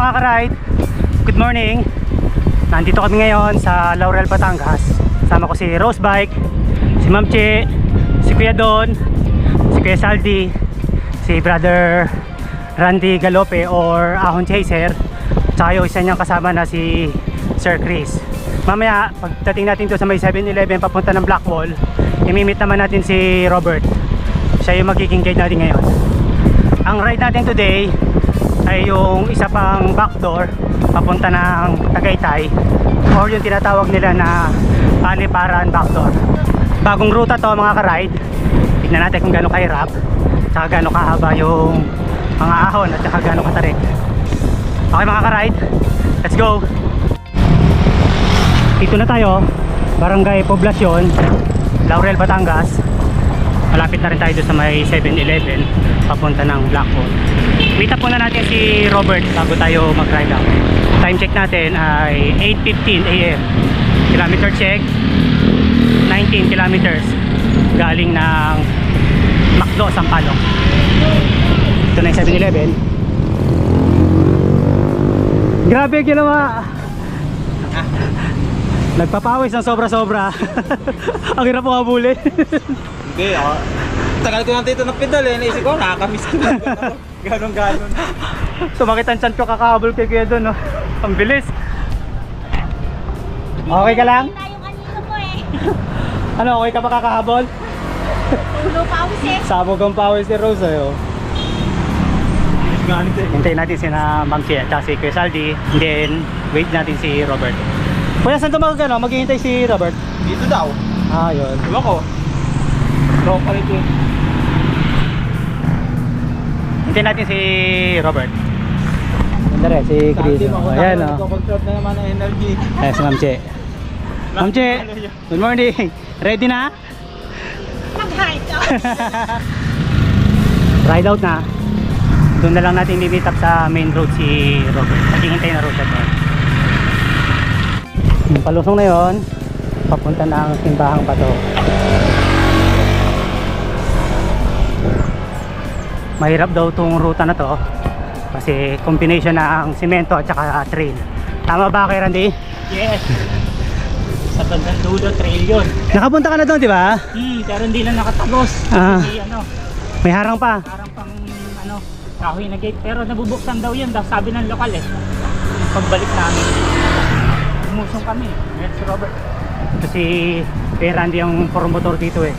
mga ka-ride, good morning. Nandito kami ngayon sa Laurel, Batangas. Sama ko si Rose Bike, si Ma'am Che, si Kuya Don, si Kuya Saldi, si Brother Randy Galope or Ahon Chaser, tsaka yung isa niyang kasama na si Sir Chris. Mamaya pagdating natin to sa may 7-Eleven papunta ng Blackwall, imimit naman natin si Robert. Siya yung magiging guide natin ngayon. Ang ride natin today ay yung isa pang backdoor papunta ng Tagaytay, or yung tinatawag nila na Paliparan backdoor. Bagong ruta to mga ka-ride. Tignan natin kung gaano kahirap, tsaka gaano kahaba yung mga ahon, at tsaka gaano katarik. Okay mga ka-ride, let's go. Dito na tayo, Barangay Poblacion, Laurel, Batangas. Malapit na rin tayo sa may 7-Eleven papunta ng Blackwall. Meet up muna natin si Robert bago tayo mag-ride out. Time check natin ay 8:15 AM. Kilometer check 19 kilometers galing ng Macdo, Sampaloc. Ito na yung 7-Eleven. Grabe ginawa. Nagpapawis ng sobra-sobra. Ang hirap mo habulin. Hindi, ako. Tagal ko lang dito ng pedal eh. Naisip ko, nakakamiss ko lang. Ganon. Sumakit ang tiyan ko kakahabol kay Kuya doon, no? Ang bilis. Okay ka lang? Yung anino mo eh. Ano, okay ka ba kakahabol? Ulo pawis eh. Sabog ang pawis si Rose, ayo. Hintayin natin si na Ma'am Chia at si Kuya Saldi. Then, wait natin si Robert. Kuya, saan ito maghihintay si Robert? Dito daw. Ah, yun. Diba ko? Local ito eh. Hintayin natin si Robert. Ganda rin, si Chris. Ayan, o. Nagko-control na naman ang energy. Ayan si Ma'am Che. Ma'am Che, good morning. Ready na? Mag-hide out. Ride out na. Doon na lang natin i-meet up sa main road si Robert. Naghihintay na road na doon. Yung palusong na yon, papunta na ang Simbahang Bato. Mahirap daw itong ruta na to kasi combination ng semento at saka trail. Tama ba kay Randy? Yes. Sa bandang dulo, trail yun. Nakapunta ka na doon, di ba? Pero hindi na nakatagos. Ah. Kasi May harang pa. parang pang kahoy na gate. Pero nabubuksan daw yun. Sabi ng lokal eh. Pagbalik namin, umusong kami. Yes, Robert. Kasi kay Randy ang promotor dito eh.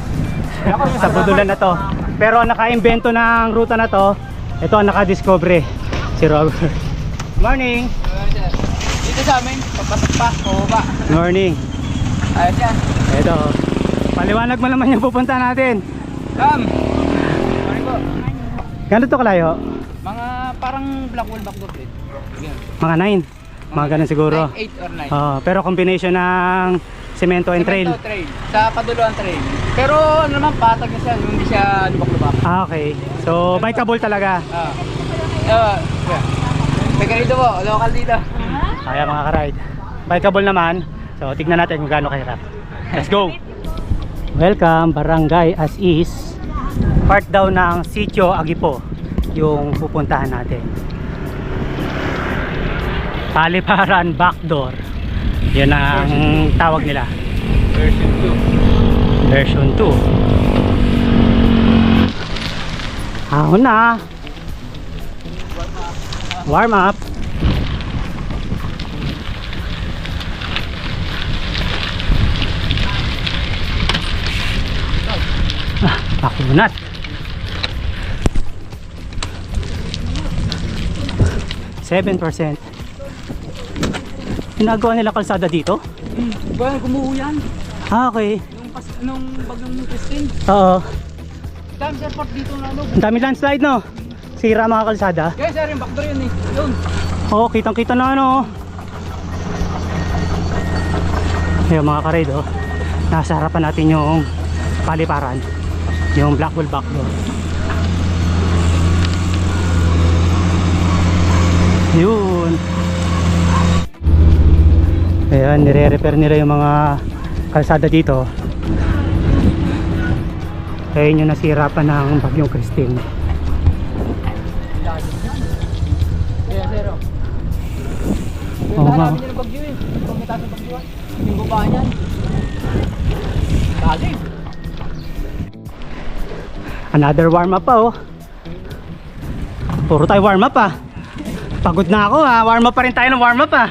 Sa budulan na to. Pero ang naka-invento ng ruta na to, ito ang naka-discover si Robert. Morning! Dito sa amin, papasok pa, pababa. Morning! Ayos yan. Ito, paliwanag mo naman yung pupunta natin. Come! Morning po. Gano'n to kalayo? Mga parang Blackwall backdoor din. Yan. Mga 9. Mga ganun siguro. 8 or 9. Pero combination ng semento and trail. Cemento trail. Sa paduluan trail. Pero ano naman, patag na siya, hindi siya lubak-lubak. Ah, okay. So, bikeable talaga. Teka rito po, local dito. Kaya mga ka-ride. Bikeable naman. So, tignan natin kung gaano kahirap. Let's go! Welcome, Barangay As Is. Part daw ng Sitio Agipo yung pupuntahan natin. Paliparan backdoor. Yun ang tawag nila. Version 2. Version 2. Ahon na. Warm up. Pakunat. %. Ginagawa nila kalsada dito? Ba, gumuho yan. Ah, okay. Nung bagyong Christine. Oo. Dami sa part dito na ano. Ang dami landslide, no? Sira mga kalsada. Guys, sir, yung backdoor yun eh. Yun. Oo, kitang-kita na ano. Ayun mga ka-ride, oh. Nasa harapan natin yung Paliparan. Yung Blackwall backdoor. Yun. Ayan, nire-repair nila yung mga kalsada dito. Ayun yung nasira pa ng bagyong Christine. Yeah, zero. Oo nga. Hanapin niyo ng bagyo eh. Kung may taas ng bagyo. Yung baba niyan. Lalim. Another warm up pa oh. Puro tayo warm up ah. Pagod na ako ah. Warm up pa rin tayo ng warm up ah.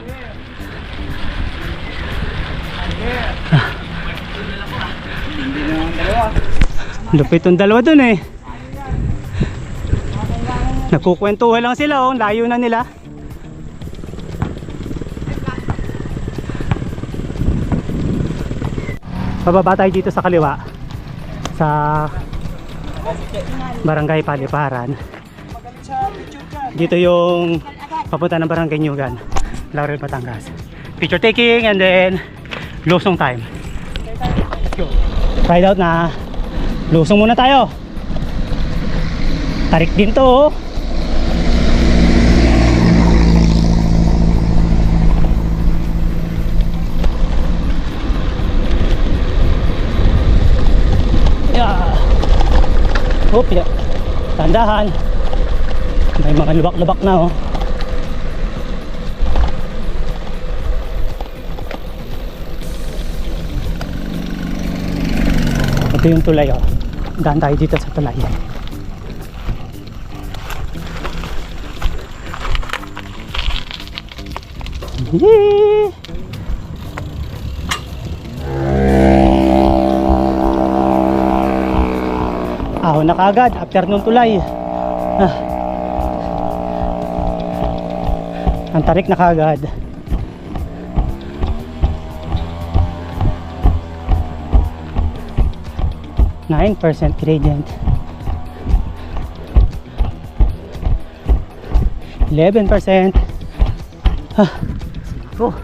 Lupit yung dalawa dun eh. Nagkukwentuhan lang sila oh. Layo na nila. Pababa tayo dito sa kaliwa. Sa Barangay Paliparan. Dito yung papunta ng Barangay Nyugan, Laurel, Batangas. Picture taking and then lusong time. Let's go. Ride out na. Lusong muna tayo. Tarik din to oh. Oh, tandahan. May mga lubak-lubak na oh. Ito yung tulay oh. Daan tayo dito sa tulay. Yee! Ahon na kagad after nung tulay. Ang tarik na kagad. %9 gradient. 11%. Oh.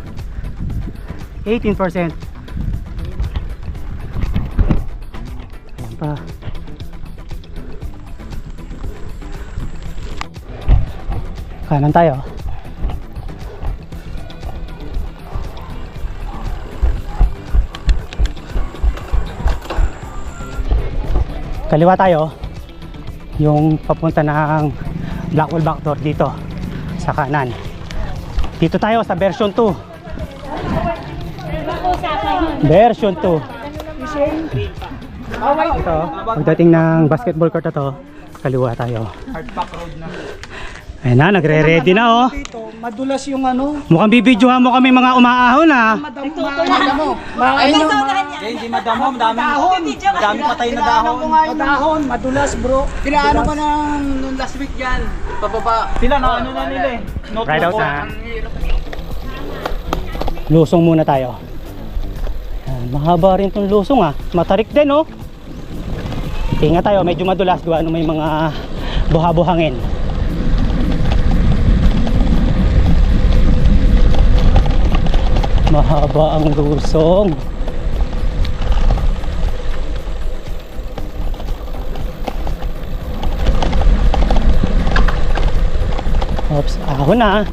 18%. Ayan pa. Kanan tayo. Kaliwa tayo. Yung papunta ng Blackwell Backdoor dito sa kanan. Dito tayo sa version 2. Version 2. Ito, pagdating ng basketball court na to, kaliwa tayo. Hardback road na. Ayan na, nagre-ready na oh. Madulas yung ano. Mukhang bibidyohan mo kami mga umaahon ah. Madamo. Hindi madamo, madami patay na dahon. Dahon, madulas bro. Pinaano ka ng last week yan? Pababa. Sila na ano na nila eh. Ride out na. Lusong muna tayo. Ayan, mahaba rin tong lusong ah. Matarik din oh. Ingat tayo, medyo madulas. Gawa may mga buha-buhangin. Mahaba ang lusong. Oops, ahon na.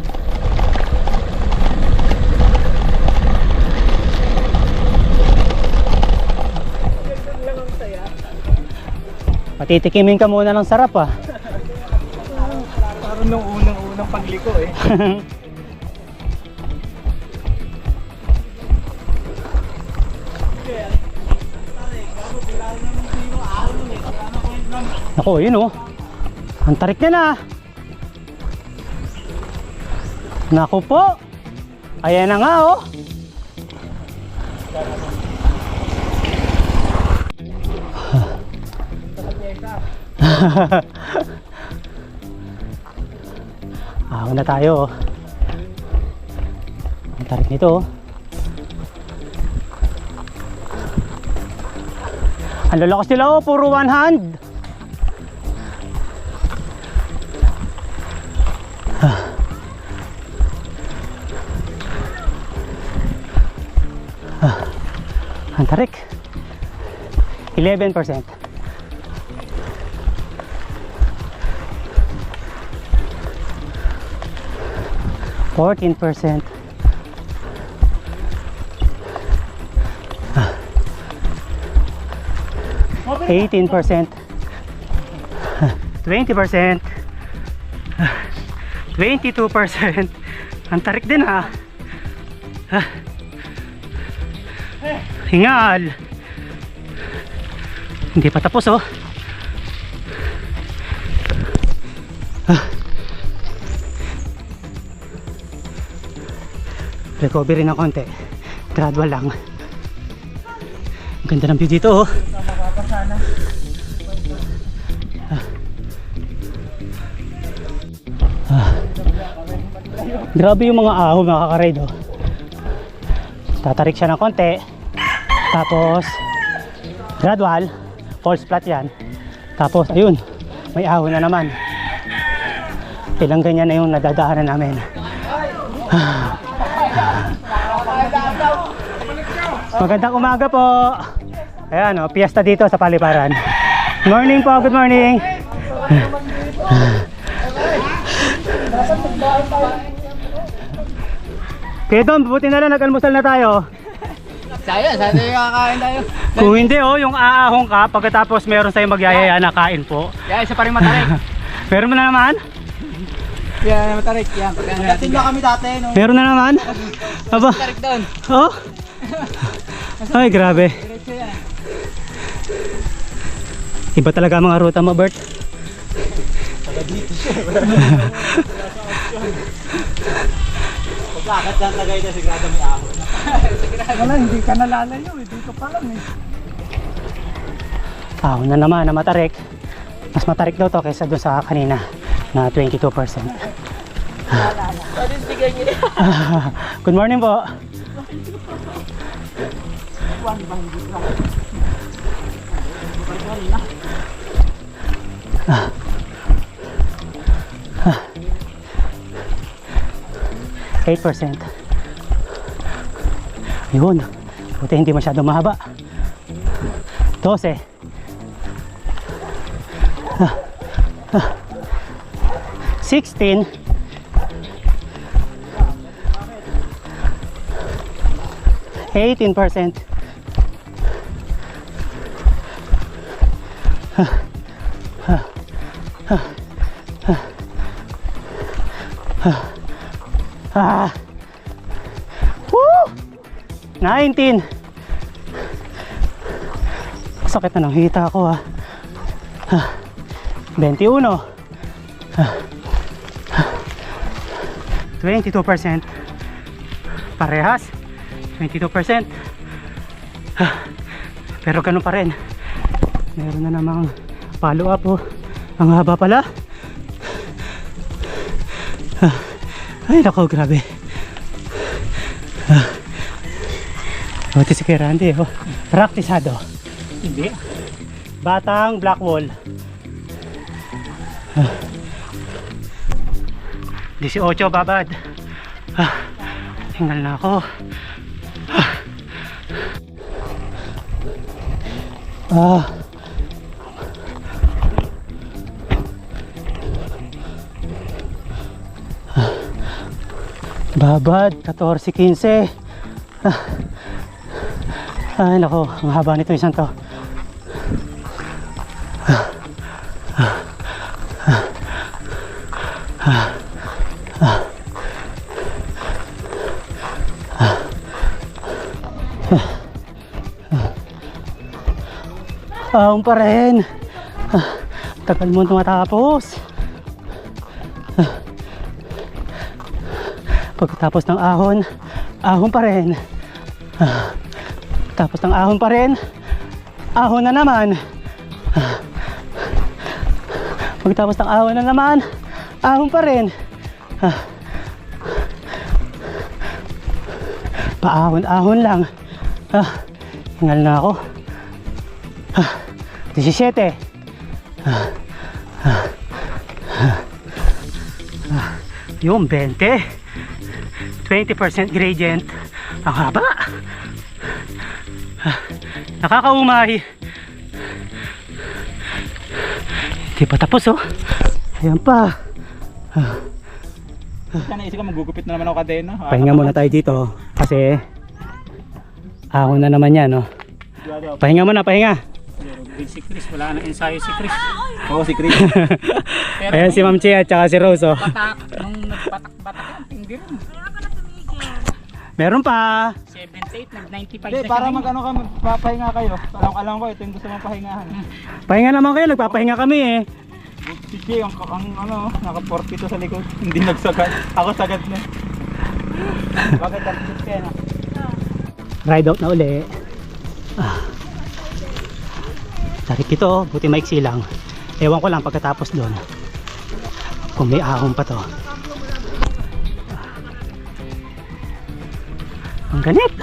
Patitikimin ka muna ng sarap ah. Parang nung unang pagliko eh. Ako, yun oh. Ang tarik niya na. Naku po. Ayan na nga oh. Ahon na tayo. Ang tarik nito oh. Ang lalakas nila oh, puro one hand. Ang tarik. 11%. 14%. 18%. 20%. 22%. Ang tarik din ha. Hingal. Hindi pa tapos oh. Recovery ng konti. Gradual lang. Ang ganda ng view dito oh. Grabe yung mga ahon mga kakaride oh. Tatarik siya ng konti. Tapos gradual. False flat yan. Tapos ayun, may ahon na naman. Ilang ganyan na yung nadadaanan namin. Magandang umaga po. Ayan o, piyesta dito sa Paliparan. Good morning po, good morning. Kaya doon, buti na lang nag-almusal na tayo. Sayang, sana yung kakain tayo. Kung hindi oh, yung aahong ka, pagkatapos meron sa'yo magyayaya na kain po. Yan, isa pa rin matarik. Meron mo na naman? Yan, matarik. Yan, pagkatin ba kami dati, no? Meron na naman? Aba, Matarik doon. oh? Ay, grabe. Diretso yan. Iba talaga ang mga ruta mo, Bert. Pagkakat lang tagay na sigurado may ahon. Wala, hindi ka nalalayo eh. Dito pa lang eh. Ahon na naman na matarik. Mas matarik daw to kaysa doon sa kanina na 22%. Good morning po. Ah. 8%. Yun. Buti hindi masyado mahaba. 12. 16. 18%. 19. Sakit na ng hita ko ah. 21. 22%. Parehas. 22%. Pero ganun pa rin. Meron na namang follow up oh. Ang haba pala. Ay nako, grabe. Buti si Kuya Randy oh. Praktisado. Hindi. Batang Blackwall. 18 babad. Hingal na ako. Babad 14-15. Ay nako, ang haba nito isang to. Ahon pa rin. Tagal mo tumatapos. Pagkatapos ng ahon, ahon pa rin. Tapos ng ahon pa rin, ahon na naman. Pagkatapos ng ahon na naman, ahon pa rin. Paahon-ahon lang. Hingal na ako. 17. Yung 20. 20% gradient. Ang haba. Nakakaumay. Hindi pa tapos oh. Ayan pa. Sana isip ka magugupit na naman ako kadena. Pahinga muna tayo dito. Kasi ahon na naman yan oh. Pahinga muna, pahinga. Si Chris, wala nang ensayo si Chris. Oo, si Chris. Pero Ayan si Ma'am Chia at saka si Rose oh. patak, nung nagpatak-batak yan, hindi rin. Meron pa. 78, nag-95 Hindi, na para siya mag-ano ka, magpapahinga kayo. Alam ko, ito yung gusto mong pahingahan. Pahinga naman kayo, nagpapahinga kami eh. Si Jay, ang ano, naka-40 sa likod. Hindi nagsagad. Ako sagad na. Bakit tapos kaya na? Ride out na uli. Tarik ito, buti maiksi lang. Ewan ko lang pagkatapos doon kung may ahon pa to. Ang ganit.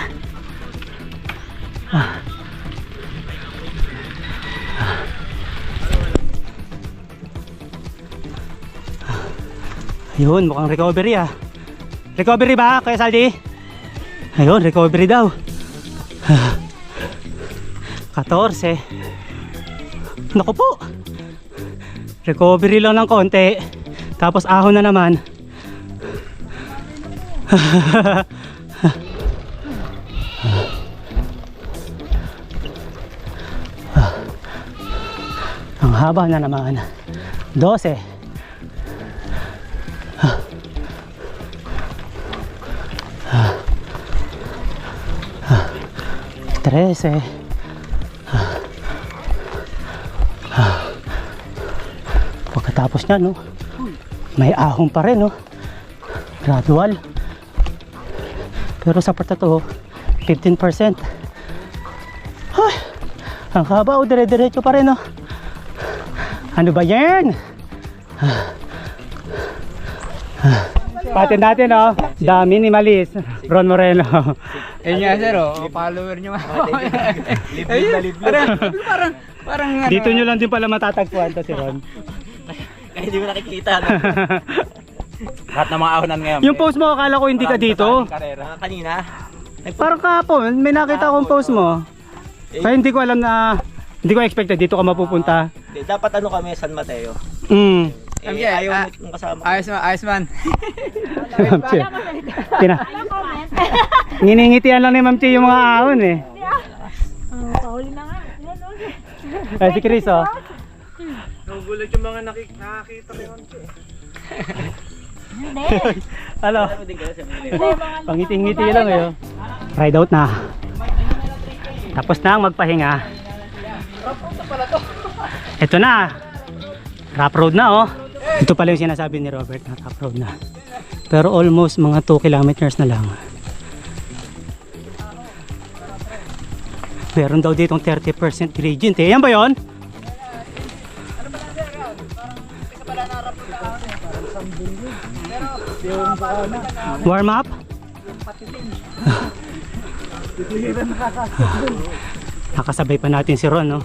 Ayun, mukhang recovery ah. Recovery ba, Kuya Saldi? Ayun, recovery daw. 14. Naku po. Recovery lang ng konti. Tapos ahon na naman. Ang haba na naman. 12. 13. Pagkatapos niya, no, may ahon pa rin, no, gradual. Pero sa part na to, 15%. Ay, ang haba, o dire-diretso pa rin, no. Ano ba yan? Patin natin, no, dami ni Malis, Ron Moreno. Ayun nga sir, follower nyo nga. Libre na libre. Parang ano. Dito nyo lang din pala matatagpuan to si Ron. Kaya hindi mo nakikita. No? Lahat ng mga ahonan ngayon. Yung post mo, akala ko hindi ka dito. Kanina? Parang kahapon, may nakita akong post mo. Kaya hindi ko alam na, hindi ko expected dito ka mapupunta. Dapat ano kami, San Mateo. Ayaw Ayaw kasama. Ayos man. Nginingitian lang ni Ma'am Chi yung mga ahon eh. Pahuli na nga. Ay, si Chris oh. Nagugulat yung mga nakakita ko yun. Hindi. Ano? Din kayo sa mga Pangiting-ngiti lang eh. Oh. Ride out na. Tapos na ang magpahinga. Ito na. Rough road na oh. Ito pala yung sinasabi ni Robert na rough road na. Pero almost mga 2 kilometers na lang. Meron daw ditong 30% gradient eh. Yan ba yun? Warm up? Nakasabay pa natin si Ron, no?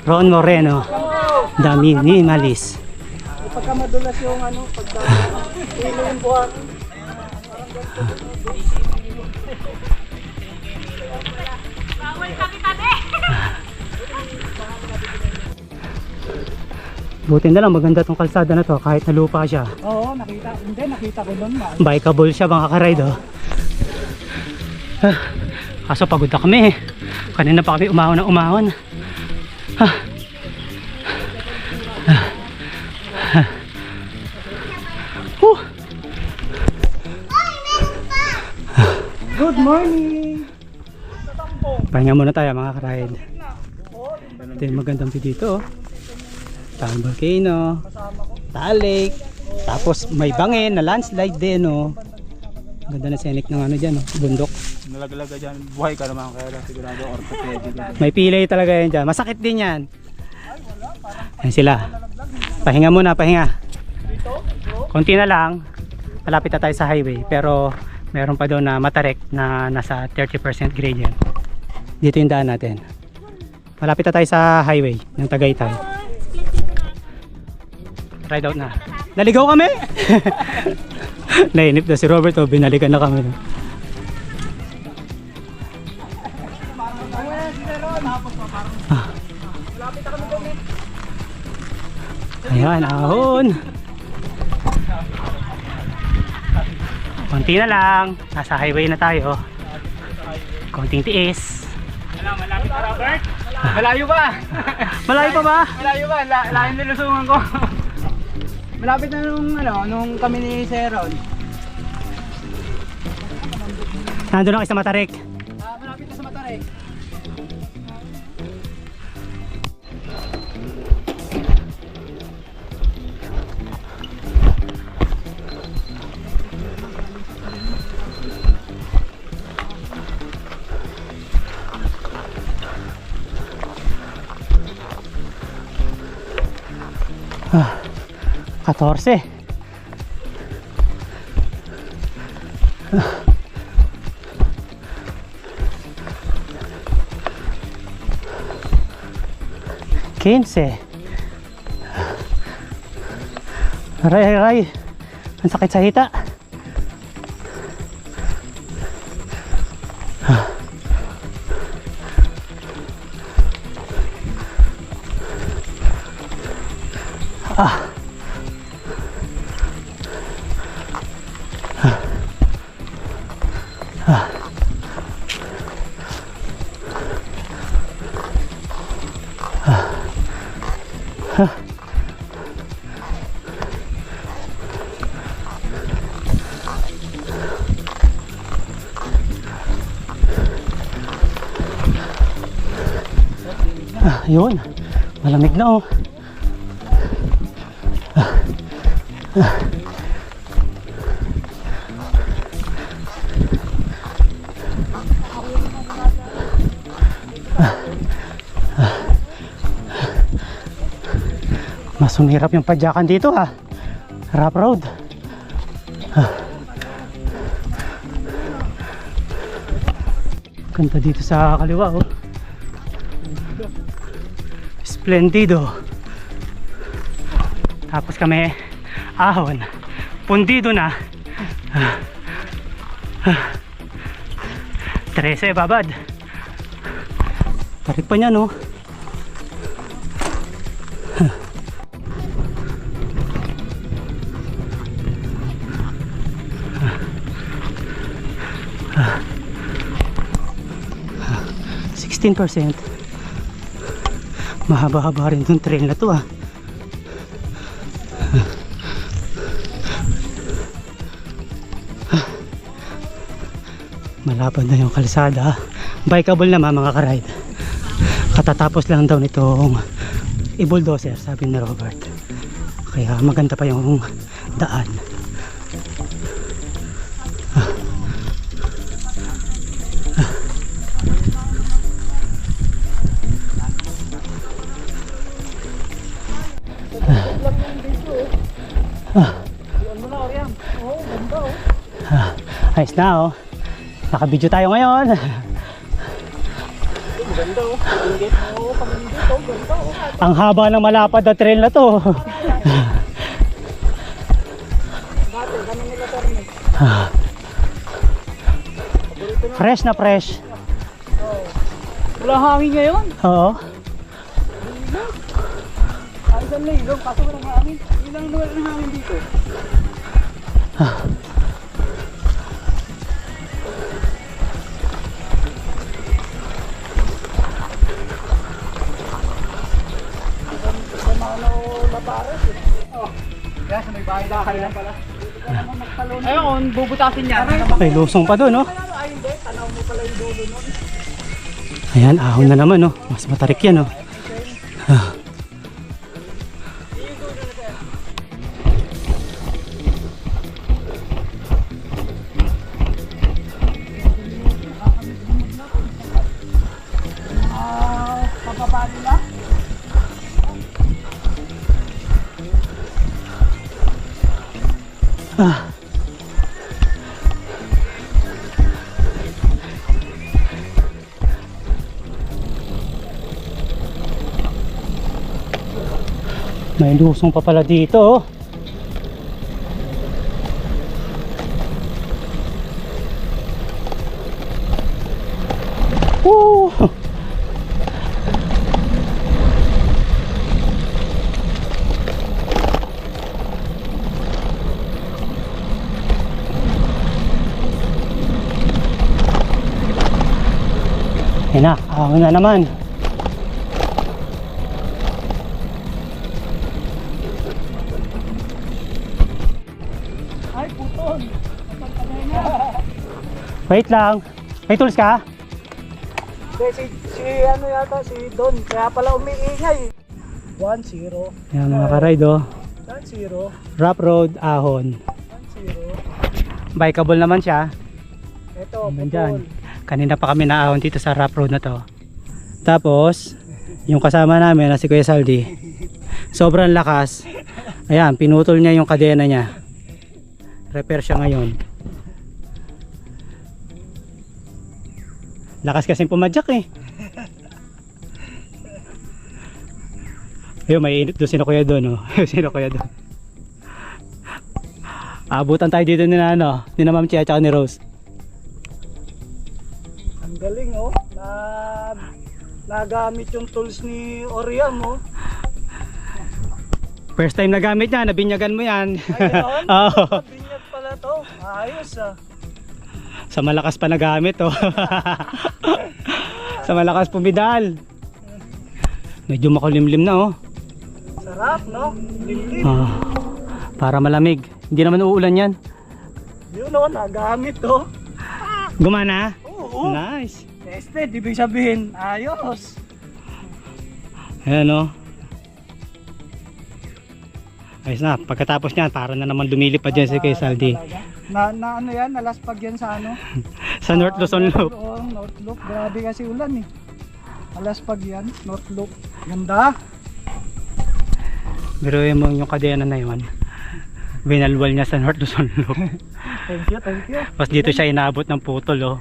Ron Moreno. Dami ni Malis. Pagka madulas yung ano, pagka ilo yung buhang. Bawal tabi-tabi. Buti na lang maganda tong kalsada na to kahit nalupa siya. Oo, nakita ko doon. Bikeable siya mga karide oh. Kaso pagod na kami. Kanina pa kami umahon ng umahon. Good morning! Pahinga muna tayo mga karide. Ito yung magandang view dito oh. Taong volcano, Taal Lake, tapos may bangin na landslide din oh. Ganda na scenic ng ano dyan oh, bundok. Nalagalaga dyan, buhay ka naman kaya lang sigurado orthopedic. May pilay talaga yan dyan, masakit din yan. Ayan sila. Pahinga muna, pahinga. Konti na lang, malapit na tayo sa highway, pero meron pa doon na Matarek na nasa 30% gradient. Dito yung daan natin. Malapit na tayo sa highway ng Tagaytay. Ride out na. Naligaw kami! Nainip na si Roberto, binalikan na kami. Ayan, ahon. Konti na lang. Nasa highway na tayo. Konting tiis. Malapit na Robert. Malayo ba? Malayo pa ba? Malayo ba? Layo nilusungan ko. Malapit na nung kami ni Seron. Nandun na kayo sa Matarik. Malapit na sa Matarik. Ah, 14. Quince. Aray, aray. Ang sakit sa hita. Ah. Yun, malamig na oh. Mas humirap yung padyakan dito ha. Rough road. Ganda dito sa kaliwa oh. Splendido. Tapos kami ahon. Pundido na. 13 babad. Tarik pa niya no. Ah. 16%. Mahaba-haba rin itong trail na to ah. Malapad na yung kalsada. Bikeable naman mga karide. Katatapos lang daw nitong i-bulldozer sabi ni Robert. Kaya maganda pa yung daan. Ayos na oh. Naka-video tayo ngayon. Ganda oh. Ang haba ng malapad na trail na to. Fresh na fresh. Wala hangin ngayon. Oo. Ayos ang ilog, kaso walang hangin. Ilang lugar ng hangin dito? Kaya sa may bahay lang pala. Ayun, bubutasin niya. May lusong pa doon, no? Ayan, ahon na naman, no? Mas matarik yan, no? Pagpapali na? Ah. May lusong pa pala dito, oh. Woo! Ayan na, ahon na naman. Ay, putol. Wait lang. May tools ka? Si ano yata, si Don. Kaya pala umiingay. 1-0. Yan mga karide oh. 1-0. Rough road ahon. 1-0. Bikeable naman siya. Ito, Nandyan. Kanina pa kami naahon dito sa rough road na to. Tapos, yung kasama namin na si Kuya Saldi, sobrang lakas. Ayan, pinutol niya yung kadena niya. Repair siya ngayon. Lakas kasing pumadyak eh. Ayun, may init doon sino Kuya doon oh. Sino Kuya doon. Abutan tayo dito ni na Ma'am Chia at ni Rose. Ang galing oh. Nagamit yung tools ni Oriam oh. First time na gamit niya, nabinyagan mo yan. Ayun. Oo. Binyag pala to. Ayos ah. Sa malakas pa nagamit oh. Sa malakas pumidal. Medyo makulimlim na oh. Sarap no? Limlim. Ah, para malamig. Hindi naman uulan yan. Yun oh, nagamit to. Gumana? Oo. Nice. Tested, ibig sabihin, ayos. Ayan oh. Ayos na. Pagkatapos niyan, para na naman lumilipad dyan si Kuya Saldi. Na ano yan, nalaspag yan sa ano? Sa North Luzon Loop. Oo, North Loop. Grabe kasi ulan eh. Nalaspag yan, North Loop. Ganda. Pero yung kadena na yun, binalwal niya sa North Luzon Loop. Thank you, thank you. Tapos dito siya inabot ng putol oh.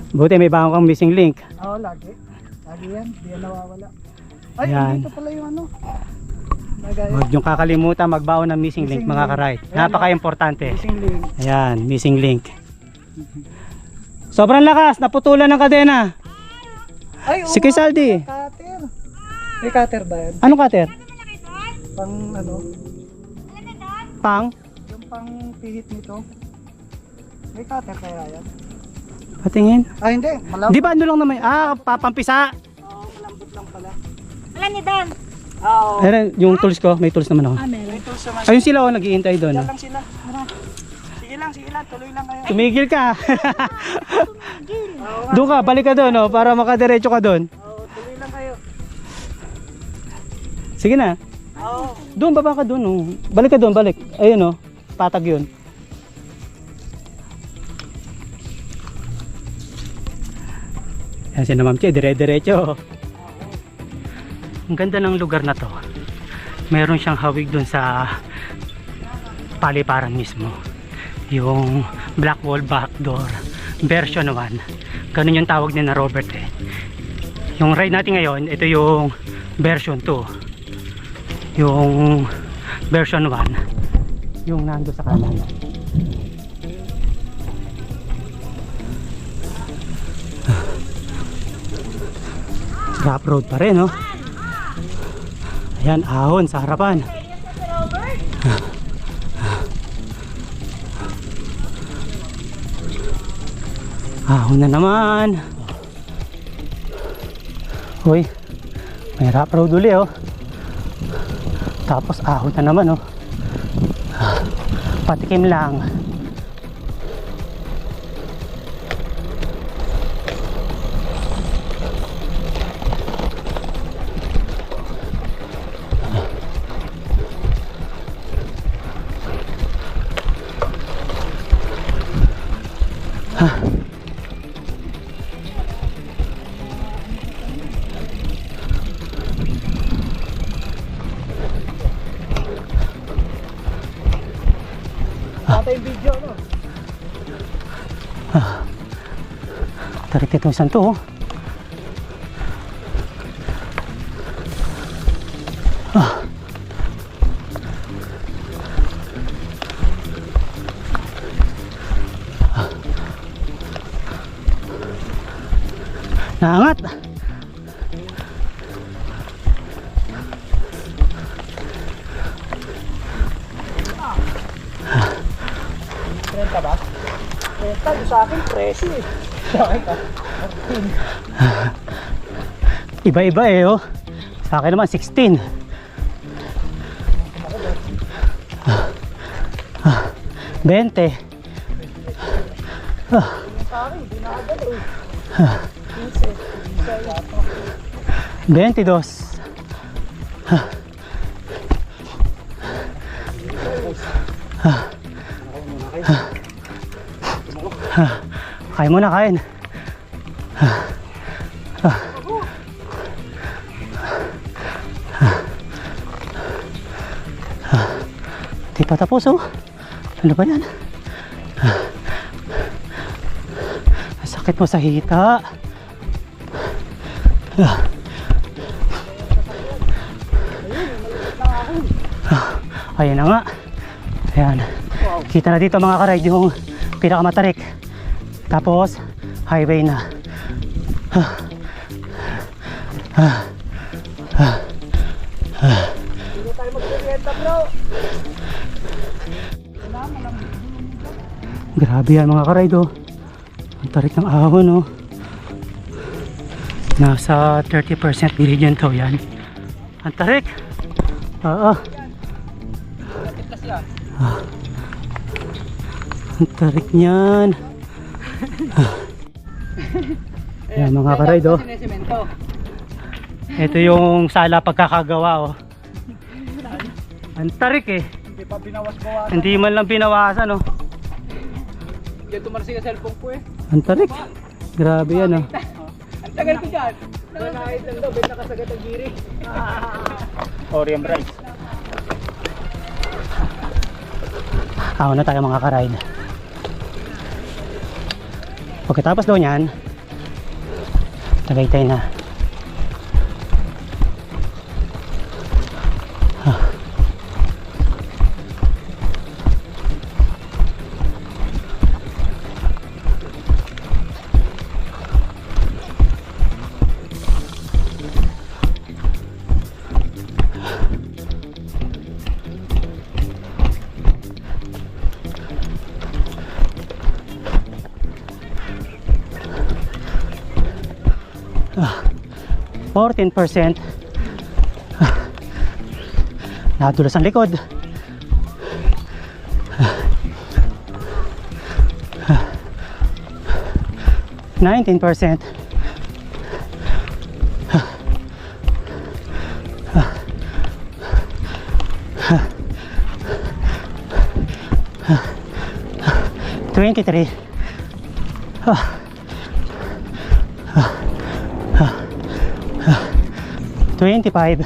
Buti may bago kang missing link. Oo, lagi. Lagi yan, di yan nawawala. Ay, Yan. dito pala yung ano. Nagaya. Huwag niyong kakalimutan magbaon ng missing link Missing mga link. karide. Ayan, Napaka-importante. Missing link. Ayan, missing link. Sobrang lakas, naputulan ng kadena. Ay, oo. Si Kuya Saldi. Cutter. May cutter ba yan? Anong cutter? Pang ano? Pang? Yung pang pihit nito. May cutter kaya yan? Patingin. Ah, hindi. Malambot. Di ba ano lang naman? Ah, papampisa. Oo, malambot lang pala. Alam niyo Dan? Oo. Ayan, yung tools ko, may tools naman ako. Meron. May tools naman. Ayun sila oh, naghihintay doon. Diyan lang sila. Tara. Sige lang, tuloy lang kayo. Tumigil ka. Oo nga. Doon ka, balik ka doon oh, para makadiretso ka doon. Oo, tuloy lang kayo. Sige na. Oo. Doon, baba ka doon oh. Balik ka doon, balik. Ayun oh, patag yun. Yan si na Ma'am Che, dire-diretso. Ang ganda ng lugar na to. Meron siyang hawig doon sa paliparan mismo. Yung black wall backdoor version 1. Ganun yung tawag niya na Robert eh. Yung ride natin ngayon, ito yung version 2. Yung version 1, yung nando sa kanan. Rough road pa rin oh. Ayan, ahon sa harapan. Ahon na naman. Uy, may rough road uli oh. Tapos ahon na naman oh. Patikim lang. Bata yung video, no? 30,000 to oh. Naangat. Renta ba? Renta, yung sa akin, presi eh. Iba-iba eh oh. Sa akin naman 16. 20. 22. Kain muna, kain. Di pa tapos, oh. Ano ba yan? Ang sakit mo sa hita. Ayan na nga. Ayan. Kita na dito mga karide yung pinakamatarik. Tapos highway na. Grabe yan mga karide, oh. Ang tarik ng ahon, oh. Nasa 30% gradient to yan. Ang tarik. Oo. Ang tarik niyan. Ayan mga karide, oh. Ito yung sala pagkakagawa, oh. Ang tarik eh. Hindi pa binawas-bawas. Hindi man lang binawasan, oh. Diyan tumarsi ka cellphone ko eh. Ang tarik. Grabe yan, oh. Ang tagal ko dyan. Nakakait lang daw, benta kasagat ang giri. Orium rice. Ako na tayo mga karide. Pagkatapos daw niyan, Tagaytay na. Huh. 14%. Nadulas ang likod. Ah. 19%. Ah. Ah. Ah. 23. Ah. 25.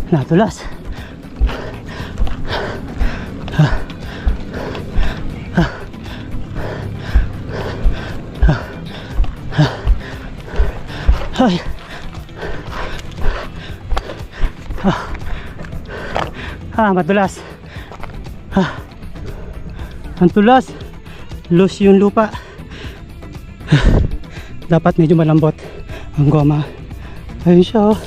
Nadulas. Ay. Madulas. Ang tulas. Loose yung lupa. Dapat medyo malambot ang goma. Ayun siya, oh.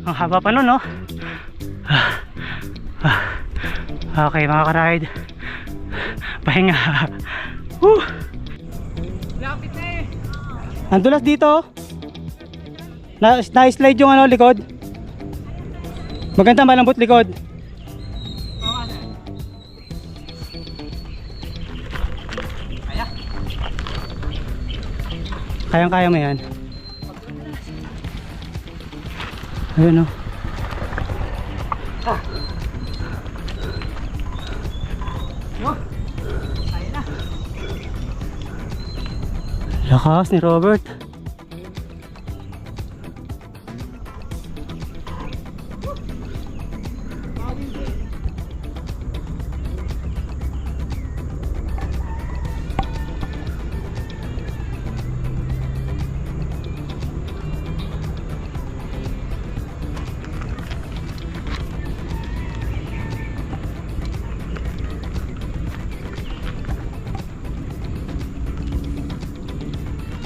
Ang haba pa nun, oh. Okay mga ka-ride, pahinga. Lapit na eh. Ang dulas dito. Na-slide yung ano, likod. Maganda malambot likod. Kayang-kaya mo yan. Ayun, oh. Lakas ni Robert.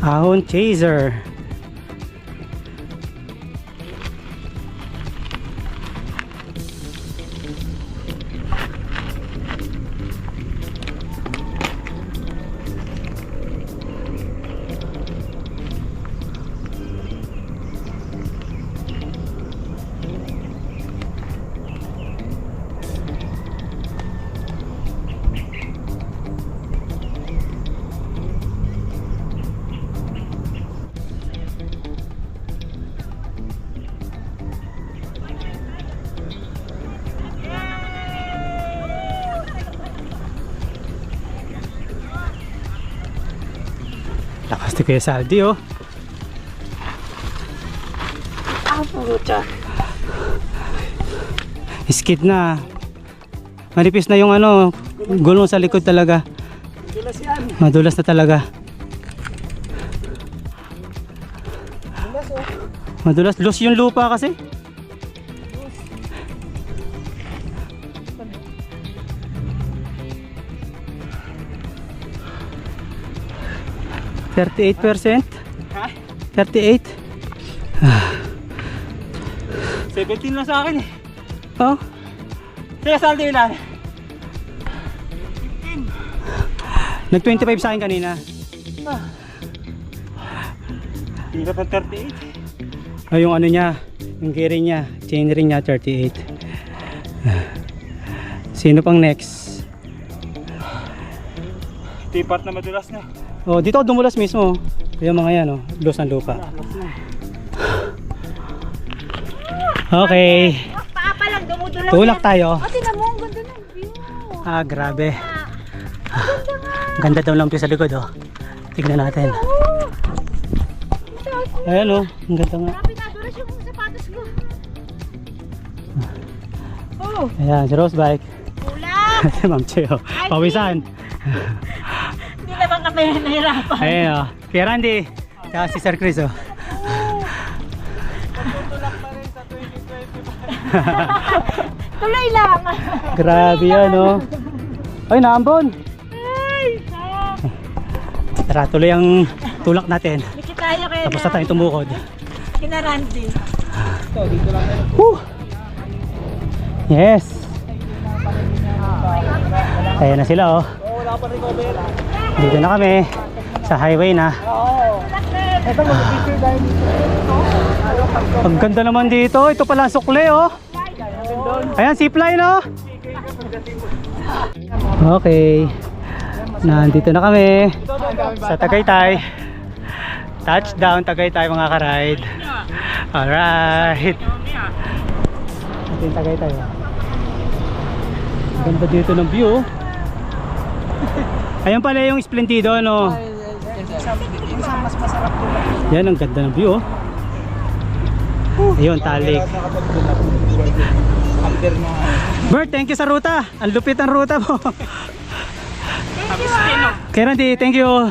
Ahon chaser. Lakas ni Kuya Saldi, oh. Skid na. Manipis na yung ano, gulong sa likod talaga. Madulas na talaga. Madulas, loose yung lupa kasi. %38%? Ha? 38? 17 lang sa akin eh. Oh, Kaya saldi ilan? nag-25 sa akin kanina. Tingkat ng 38. Ay, yung ano niya, yung gearing niya, chain ring niya 38. Sino pang next? Ito yung part na madulas na. Oh, dito ako dumulas mismo. Yung mga yan, oh, loose ng lupa. Okay, Paa pa lang, dumudulas tulak tayo. Oh, tinan mo, ang ganda ng view. Ah, grabe. Ang ganda daw lang sa likod, oh. Tignan natin. Ayan, oh, ang ganda nga. Grabe, nadulas yung sapatos ko. Oh, Ayan, si Rose Bike. kulang. Si Ma'am Che, oh. Pawisan. Hindi naman kami nahirapan. Ayan, oh. Kaya Randy. Tsaka si Sir Chris, oh. Tuloy lang. Grabe yan, oh. Ay, naambon. Ay, Tara, tuloy ang tulak natin. Liki tayo kayo Tapos na tayong tumukod. Kina Randy. Woo! Yes! Ayan na sila, oh. Dito na kami. Sa highway na. Ang ganda naman dito. Ito pala ang sukle, oh. Ayan, zipline, oh. Okay. Nandito na kami sa Tagaytay. Touchdown Tagaytay, mga ka-ride. Alright. Ito yung Tagaytay, oh. Ganda dito ng view, oh. Ayan pala yung Splendido, no? Yan, ang ganda ng view, oh. Ayun, talik. Bert, thank you sa ruta. Ang lupit ng ruta mo. Kay Randy, thank you.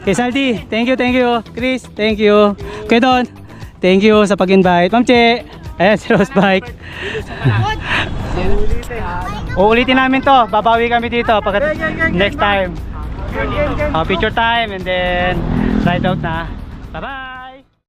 Kay Saldi, thank you, thank you. Chris, thank you. Kay Don, thank you sa pag-invite. Ma'am Che, ayan si Rose Bike. Uulitin namin to. Babawi kami dito pag next time. Picture time and then ride out na. Bye-bye.